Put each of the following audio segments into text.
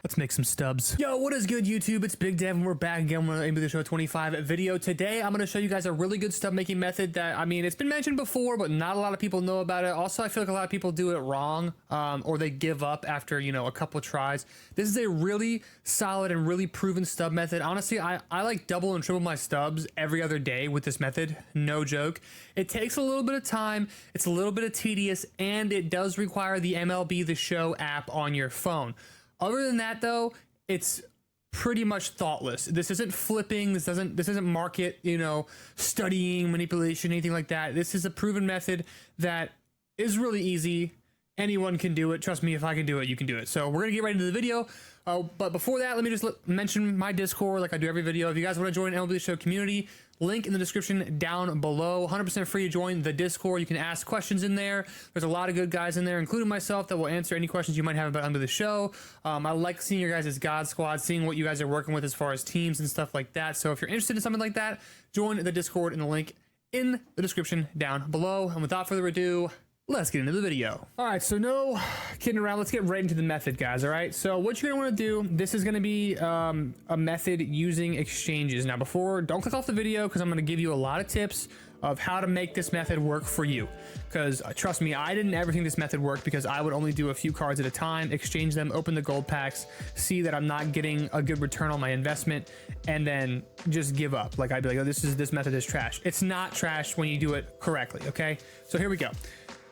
Let's make some stubs. Yo, what is good, YouTube? It's Big Dev, and we're back again with MLB The Show 25 video. Today, I'm going to show you guys a really good stub making method that, I mean, it's been mentioned before, but not a lot of people know about it. Also, I feel like a lot of people do it wrong, or they give up after, you know, a couple of tries. This is a really solid and really proven stub method. Honestly, I like double and triple my stubs every other day with this method. No joke. It takes a little bit of time. It's a little bit of tedious, and it does require the MLB The Show app on your phone. Other than that, though, it's pretty much thoughtless. This isn't flipping. This isn't market, you know, studying, manipulation, anything like that. This is a proven method that is really easy. Anyone can do it. Trust me, if I can do it, you can do it. So we're gonna get right into the video. But before that, let me just mention my Discord like I do every video. If you guys want to join MLB The Show community, link in the description down below. 100% free to join the Discord. You can ask questions in there. There's a lot of good guys in there, including myself, that will answer any questions you might have about MLB The Show. I like seeing your guys' God Squad, seeing what you guys are working with as far as teams and stuff like that. So if you're interested in something like that, join the Discord in the link in the description down below. And without further ado, let's get into the video. All right, so no kidding around. Let's get right into the method, guys. All right, so what you're gonna want to do, this is gonna be a method using exchanges. Now, don't click off the video, because I'm gonna give you a lot of tips of how to make this method work for you. Because trust me, I didn't ever think this method worked, because I would only do a few cards at a time, exchange them, open the gold packs, see that I'm not getting a good return on my investment, and then just give up. Like, I'd be like, oh, this method is trash. It's not trash when you do it correctly. Okay, so here we go.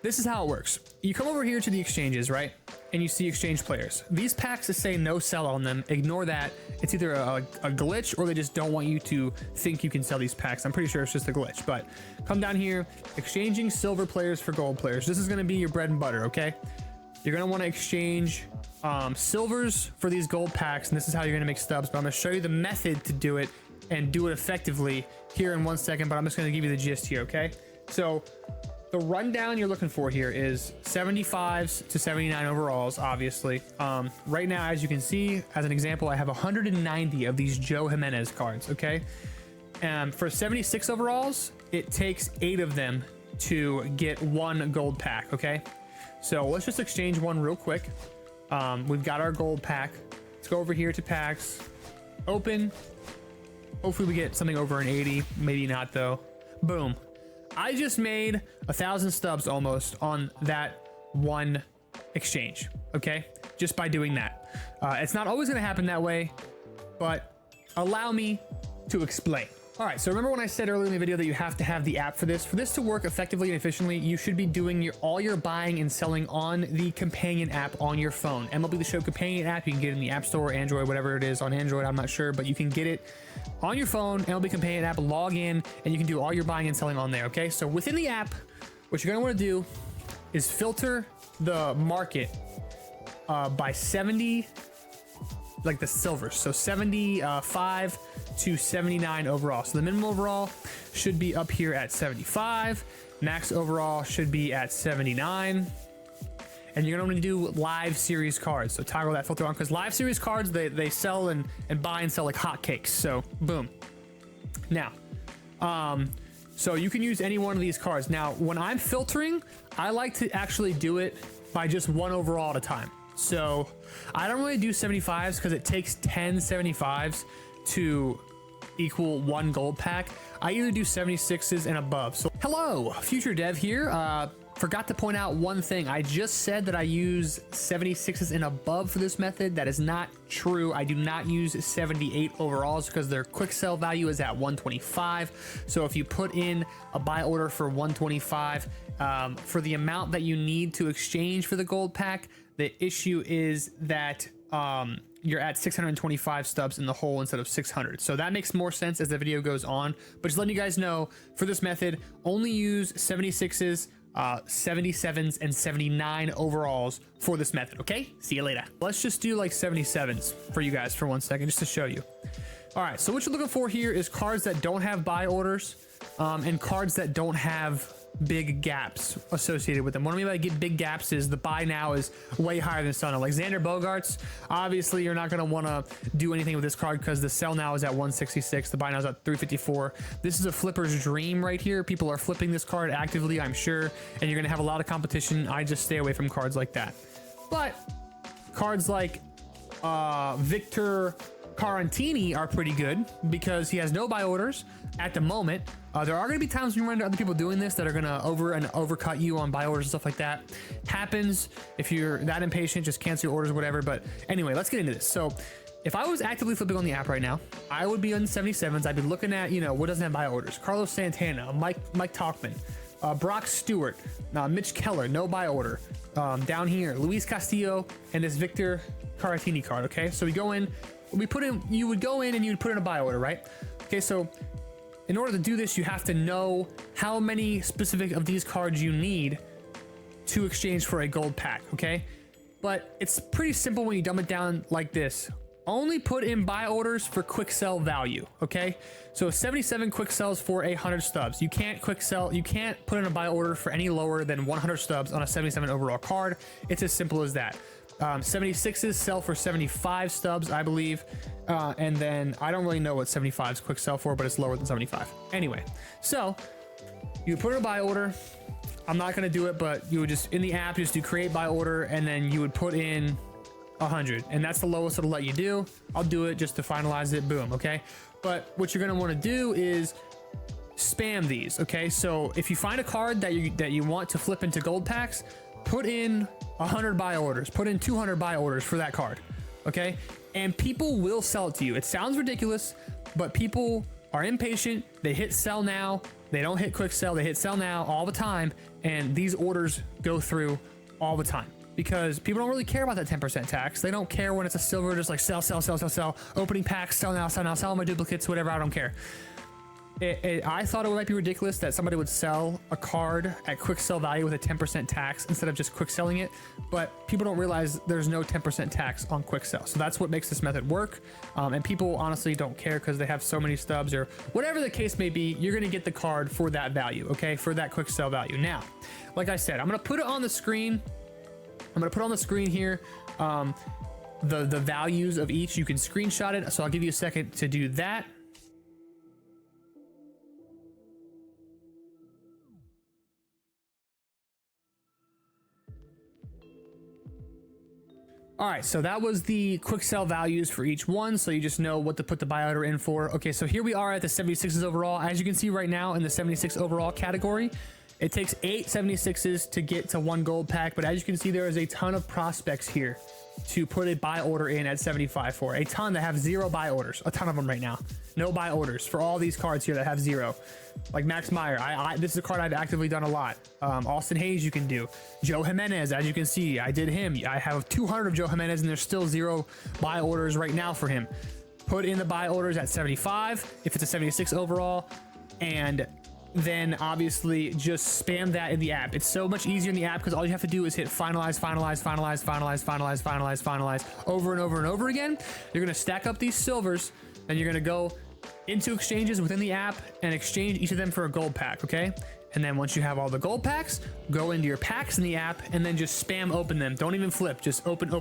This is how it works. You come over here to the exchanges, right? And you see exchange players. These packs that say no sell on them, ignore that. It's either a glitch, or they just don't want you to think you can sell these packs. I'm pretty sure it's just a glitch, but come down here, exchanging silver players for gold players. This is gonna be your bread and butter, okay? You're gonna wanna exchange silvers for these gold packs, and this is how you're gonna make stubs, but I'm gonna show you the method to do it and do it effectively here in 1 second, but I'm just gonna give you the gist here, okay? So, the rundown you're looking for here is 75s to 79 overalls, obviously. Right now, as you can see, as an example, I have 190 of these Joe Jimenez cards, okay? For 76 overalls, it takes 8 of them to get 1 gold pack, okay? So let's just exchange one real quick. We've got our gold pack. Let's go over here to packs, open. Hopefully we get something over an 80, maybe not though. Boom. I just made 1,000 stubs almost on that one exchange, okay? Just by doing that. It's not always gonna happen that way, but allow me to explain. All right, so remember when I said earlier in the video that you have to have the app for this? For this to work effectively and efficiently, you should be doing all your buying and selling on the companion app on your phone. MLB The Show companion app, you can get it in the App Store, Android, whatever it is on Android, I'm not sure, but you can get it on your phone, MLB companion app, log in, and you can do all your buying and selling on there, okay? So within the app, what you're gonna wanna do is filter the market by 70, like the silvers, so 75 to 79 overall. So the minimum overall should be up here at 75, max overall should be at 79, and you're gonna want to do live series cards. So toggle that filter on, because live series cards, they sell and buy and sell like hotcakes. So boom. Now, so you can use any one of these cards. Now, when I'm filtering, I like to actually do it by just 1 overall at a time. So I don't really do 75s, because it takes 10 75s to equal 1 gold pack. I either do 76s and above. So hello, Future Dev here. Forgot to point out one thing. I just said that I use 76s and above for this method. That is not true. I do not use 78 overalls, because their quick sell value is at 125. So if you put in a buy order for 125, for the amount that you need to exchange for the gold pack, the issue is that you're at 625 stubs in the hole instead of 600. So that makes more sense as the video goes on. But just letting you guys know, for this method, only use 76s, 77s, and 79 overalls for this method, okay? See you later. Let's just do like 77s for you guys for 1 second, just to show you. All right, so what you're looking for here is cards that don't have buy orders, and cards that don't have big gaps associated with them. What I mean by get big gaps is the buy now is way higher than sell now. Like Xander Bogaerts, obviously you're not going to want to do anything with this card because the sell now is at 166, the buy now is at 354. This is a flipper's dream right here. People are flipping this card actively, I'm sure, and you're going to have a lot of competition. I just stay away from cards like that. But cards like Victor Carantini are pretty good because he has no buy orders at the moment. There are going to be times when you run into other people doing this that are going to overcut you on buy orders and stuff like that. Happens. If you're that impatient, just cancel your orders, whatever. But anyway, let's get into this. So if I was actively flipping on the app right now, I would be on 77s. I'd be looking at, you know, what doesn't have buy orders. Carlos Santana, Mike Talkman, Brock Stewart, Mitch Keller, no buy order. Down here, Luis Castillo and this Victor Caratini card. Okay, so we go in, you would go in and you would put in a buy order, right? Okay, so in order to do this, you have to know how many specific of these cards you need to exchange for a gold pack. Okay, but it's pretty simple when you dumb it down like this. Only put in buy orders for quick sell value. Okay, so 77 quick sells for 100 stubs. You can't quick sell, you can't put in a buy order for any lower than 100 stubs on a 77 overall card. It's as simple as that. 76s sell for 75 stubs, I believe, and then I don't really know what 75s quick sell for, but it's lower than 75 anyway. So you put in a buy order. I'm not going to do it, but you would just in the app just do create buy order, and then you would put in 100, and that's the lowest it'll let you do. I'll do it just to finalize it. Boom. Okay, but what you're going to want to do is spam these. Okay, so if you find a card that you want to flip into gold packs, put in 100 buy orders, put in 200 buy orders for that card. Okay, and people will sell it to you. It sounds ridiculous, but people are impatient. They hit sell now, they don't hit quick sell, they hit sell now all the time, and these orders go through all the time because people don't really care about that 10% tax. They don't care when it's a silver, just like sell, opening packs, sell now, sell my duplicates, whatever, I don't care. I thought it might be ridiculous that somebody would sell a card at quick sell value with a 10% tax instead of just quick selling it, but people don't realize there's no 10% tax on quick sell. So that's what makes this method work. And people honestly don't care because they have so many stubs or whatever the case may be. You're going to get the card for that value, okay, for that quick sell value. Now, like I said, I'm going to put it on the screen. I'm going to put on the screen here the values of each. You can screenshot it, so I'll give you a second to do that. All right, so that was the quick sell values for each one, so you just know what to put the buy order in for. Okay, so here we are at the 76s overall. As you can see right now in the 76 overall category, it takes 8 76s to get to 1 gold pack, but as you can see, there is a ton of prospects here to put a buy order in at 75 for. A ton that have 0 buy orders, a ton of them right now. No buy orders for all these cards here that have 0. Like Max Meyer, this is a card I've actively done a lot. Austin Hayes you can do. Joe Jimenez, as you can see, I did him. I have 200 of Joe Jimenez and there's still 0 buy orders right now for him. Put in the buy orders at 75 if it's a 76 overall, and then obviously just spam that in the app. It's so much easier in the app because all you have to do is hit finalize over and over and over again. You're going to stack up these silvers, and you're going to go into exchanges within the app and exchange each of them for a gold pack. Okay, and then once you have all the gold packs, go into your packs in the app and then just spam open them. Don't even flip, just open. All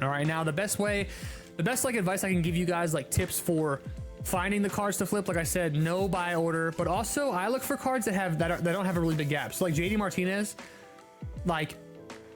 right, now the best like advice I can give you guys, like tips for finding the cards to flip, like I said, no buy order, but also I look for cards that don't have a really big gap. So like JD Martinez, like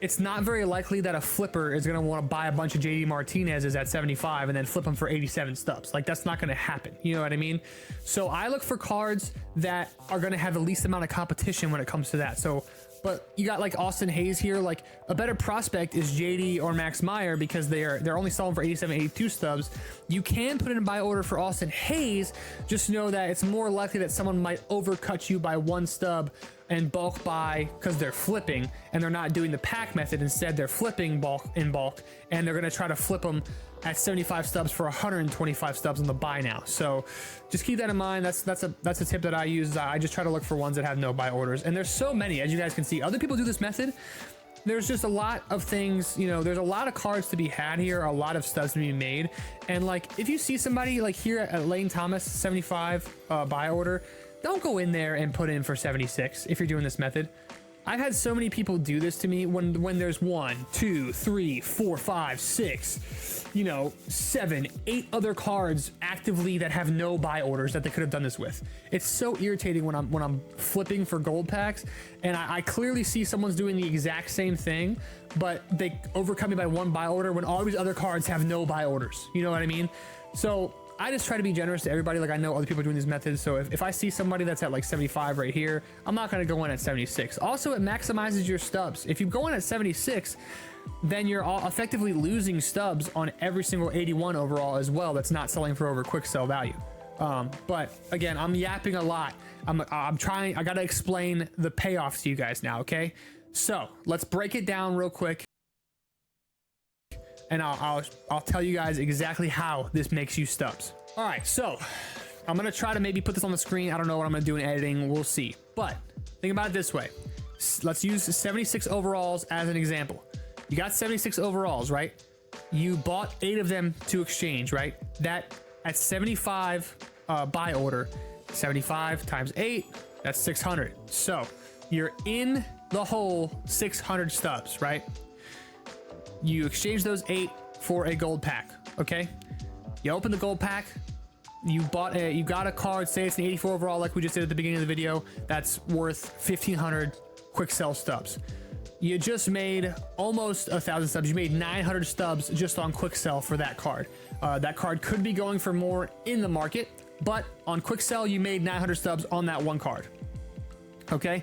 it's not very likely that a flipper is going to want to buy a bunch of JD Martinez's at 75 and then flip them for 87 stubs. Like that's not going to happen. You know what I mean? So I look for cards that are going to have the least amount of competition when it comes to that. So, but you got like Austin Hayes here. Like a better prospect is JD or Max Meyer because they're only selling for 87, 82 stubs. You can put in a buy order for Austin Hayes. Just know that it's more likely that someone might overcut you by 1 stub and bulk buy because they're flipping and they're not doing the pack method. Instead, they're flipping in bulk, and they're going to try to flip them at 75 stubs for 125 stubs on the buy now. So just keep that in mind. That's a tip that I use. I just try to look for ones that have no buy orders, and there's so many, as you guys can see. Other people do this method. There's just a lot of things, you know, there's a lot of cards to be had here, a lot of stubs to be made. And like if you see somebody like here at Lane Thomas 75 buy order, don't go in there and put in for 76 if you're doing this method. I've had so many people do this to me when there's 1, 2, 3, 4, 5, 6, you know, 7, 8 other cards actively that have no buy orders that they could have done this with. It's so irritating when I'm flipping for gold packs and I clearly see someone's doing the exact same thing, but they overcome me by 1 buy order when all these other cards have no buy orders. You know what I mean? So I just try to be generous to everybody. Like, I know other people are doing these methods, so if I see somebody that's at like 75 right here, I'm not going to go in at 76. Also, it maximizes your stubs. If you go in at 76, then you're effectively losing stubs on every single 81 overall as well that's not selling for over quick sell value. But again, I'm yapping a lot. I'm trying, I got to explain the payoff to you guys now, okay? So let's break it down real quick, and I'll tell you guys exactly how this makes you stubs. All right, so I'm gonna try to maybe put this on the screen. I don't know what I'm gonna do in editing, we'll see. But think about it this way. Let's use 76 overalls as an example. You got 76 overalls, right? You bought 8 of them to exchange, right? That at 75 buy order, 75 times 8, that's 600. So you're in the whole 600 stubs, right? You exchange those 8 for a gold pack, okay? You open the gold pack, you got a card, say it's an 84 overall like we just did at the beginning of the video, that's worth 1,500 quick sell stubs. You just made almost 1,000 stubs. You made 900 stubs just on quick sell for that card. That card could be going for more in the market, but on quick sell, you made 900 stubs on that one card, okay?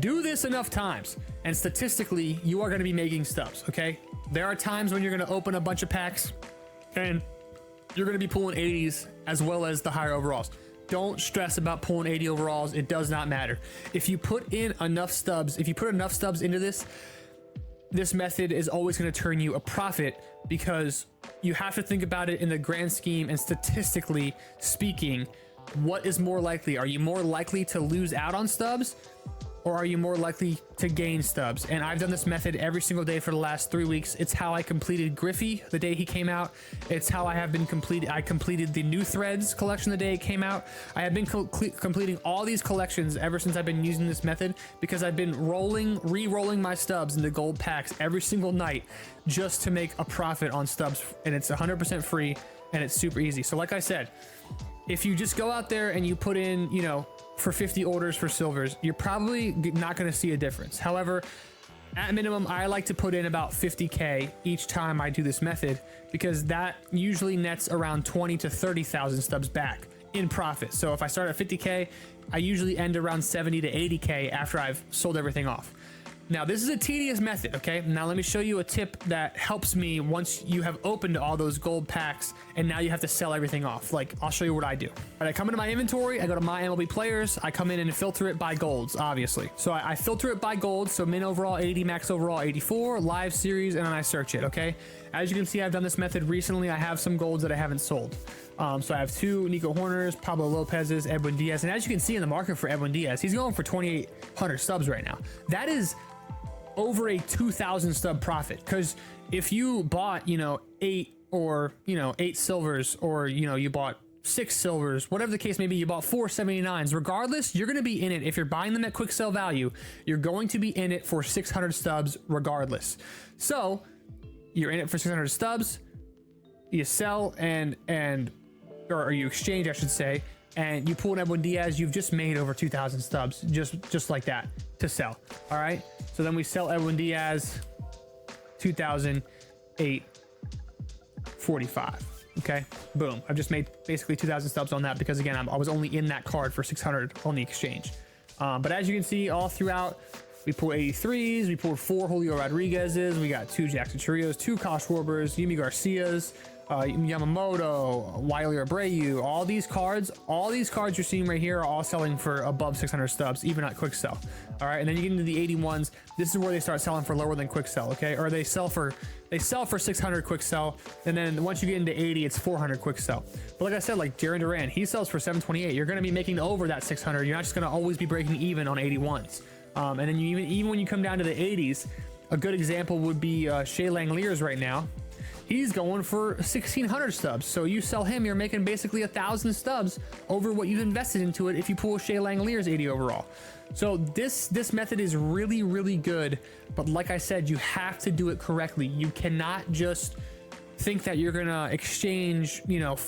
Do this enough times, and statistically, you are going to be making stubs, okay? There are times when you're going to open a bunch of packs, and you're going to be pulling 80s as well as the higher overalls. Don't stress about pulling 80 overalls. It does not matter. If you put in enough stubs, if you put enough stubs into this method is always going to turn you a profit, because you have to think about it in the grand scheme and statistically speaking, what is more likely? Are you more likely to lose out on stubs, or are you more likely to gain stubs? And I've done this method every single day for the last 3 weeks. It's how I completed Griffey the day he came out. It's how I have been I completed the New Threads collection the day it came out. I have been completing all these collections ever since I've been using this method, because I've been re-rolling my stubs into gold packs every single night just to make a profit on stubs. And it's 100% free and it's super easy. So like I said, if you just go out there and you put in, you know, for 50 orders for silvers, you're probably not going to see a difference. However, at minimum, I like to put in about 50K each time I do this method, because that usually nets around 20 to 30,000 stubs back in profit. So if I start at 50K, I usually end around 70 to 80K after I've sold everything off. Now, this is a tedious method, okay? Now, let me show you a tip that helps me once you have opened all those gold packs and now you have to sell everything off. Like, I'll show you what I do. All right, I come into my inventory, I go to my MLB players, I come in and filter it by golds, obviously. So I filter it by gold, so min overall 80, max overall 84, live series, and then I search it, okay? As you can see, I've done this method recently. I have some golds that I haven't sold. So I have 2 Nico Horners, Pablo Lopez's, Edwin Diaz, and as you can see in the market for Edwin Diaz, he's going for 2,800 stubs right now. That is over a 2,000 stub profit, because if you bought, you know, 8 silvers, or, you know, you bought 6 silvers, whatever the case may be, you bought 4 79s, regardless, you're going to be in it. If you're buying them at quick sell value, you're going to be in it for 600 stubs regardless. So you're in it for 600 stubs, you sell or you exchange, I should say, and you pull an Edwin Diaz, you've just made over 2,000 stubs, just like that, to sell. All right, so then we sell Edwin Diaz, 2,845. Okay, boom, I've just made basically 2,000 stubs on that, because again, I was only in that card for 600 on the exchange. But as you can see, all throughout, we pulled 83s, we pulled 4 Julio Rodriguez's, we got 2 Jackson Chirios, 2 Kosh Schwarbers, Yimi Garcias, Yamamoto, Wiley Abreu. All these cards you're seeing right here are all selling for above 600 stubs, even at quick sell. All right, and then you get into the 81s. This is where they start selling for lower than quick sell, okay? Or they sell for 600 quick sell, and then once you get into 80, it's 400 quick sell. But like I said, like Jarren Duran, he sells for 728. You're going to be making over that 600. You're not just going to always be breaking even on 81s. And then even when you come down to the 80s, a good example would be Shea Langeliers right now. he's going for 1,600 stubs. So you sell him, you're making basically 1,000 stubs over what you've invested into it if you pull Shea Langoliers 80 overall. So this method is really, really good. But like I said, you have to do it correctly. You cannot just think that you're gonna exchange,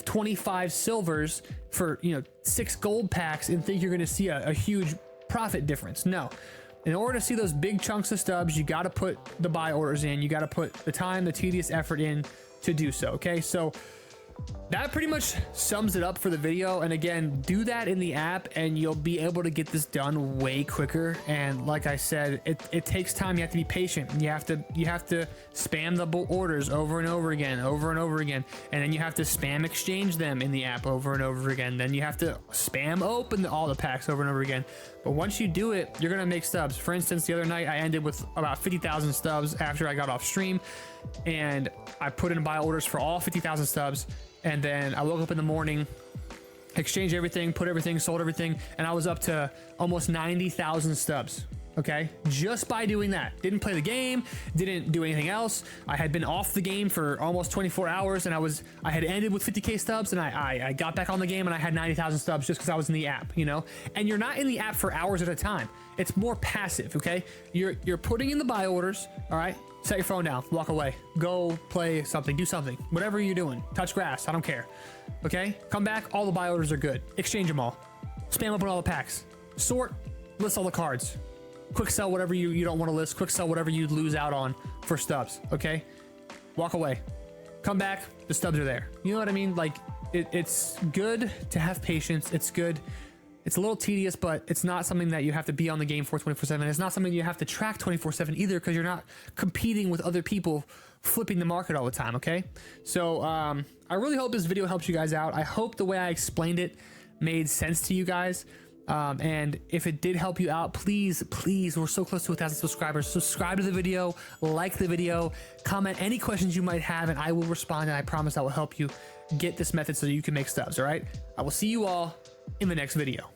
25 silvers for, 6 gold packs and think you're gonna see a huge profit difference. No. In order to see those big chunks of stubs, you got to put the buy orders in. You got to put the time, the tedious effort in to do so. Okay, so that pretty much sums it up for the video. And again, do that in the app and you'll be able to get this done way quicker. And like I said, it takes time. You have to be patient. You have to spam the orders over and over again. And then you have to spam exchange them in the app over and over again. Then you have to spam open all the packs over and over again. But once you do it, you're gonna make stubs. For instance, the other night I ended with about 50,000 stubs after I got off stream, and I put in buy orders for all 50,000 stubs. And then I woke up in the morning, exchanged everything, put everything, sold everything, and I was up to almost 90,000 stubs. Okay, just by doing that. Didn't play the game, didn't do anything else. I had been off the game for almost 24 hours, and I had ended with 50k stubs, and I got back on the game and I had 90,000 stubs just because I was in the app, And you're not in the app for hours at a time. It's more passive. Okay, you're putting in the buy orders. All right, set your phone down, walk away, go play something, do something, whatever you're doing. Touch grass, I don't care. Okay, come back, all the buy orders are good. Exchange them all, spam open all the packs, sort, list all the cards. Quick sell whatever you don't want to list. Quick sell whatever you lose out on for stubs. Okay, walk away, come back, the stubs are there. You know what I mean? Like it's good to have patience. It's good. It's a little tedious, but it's not something that you have to be on the game for 24/7. It's not something you have to track 24/7 either, because you're not competing with other people flipping the market all the time. Okay, so I really hope this video helps you guys out. I hope the way I explained it made sense to you guys. And if it did help you out, please, we're so close to 1,000 subscribers. Subscribe to the video, like the video, comment any questions you might have, and I will respond. And I promise I will help you get this method so that you can make stubs. All right. I will see you all in the next video.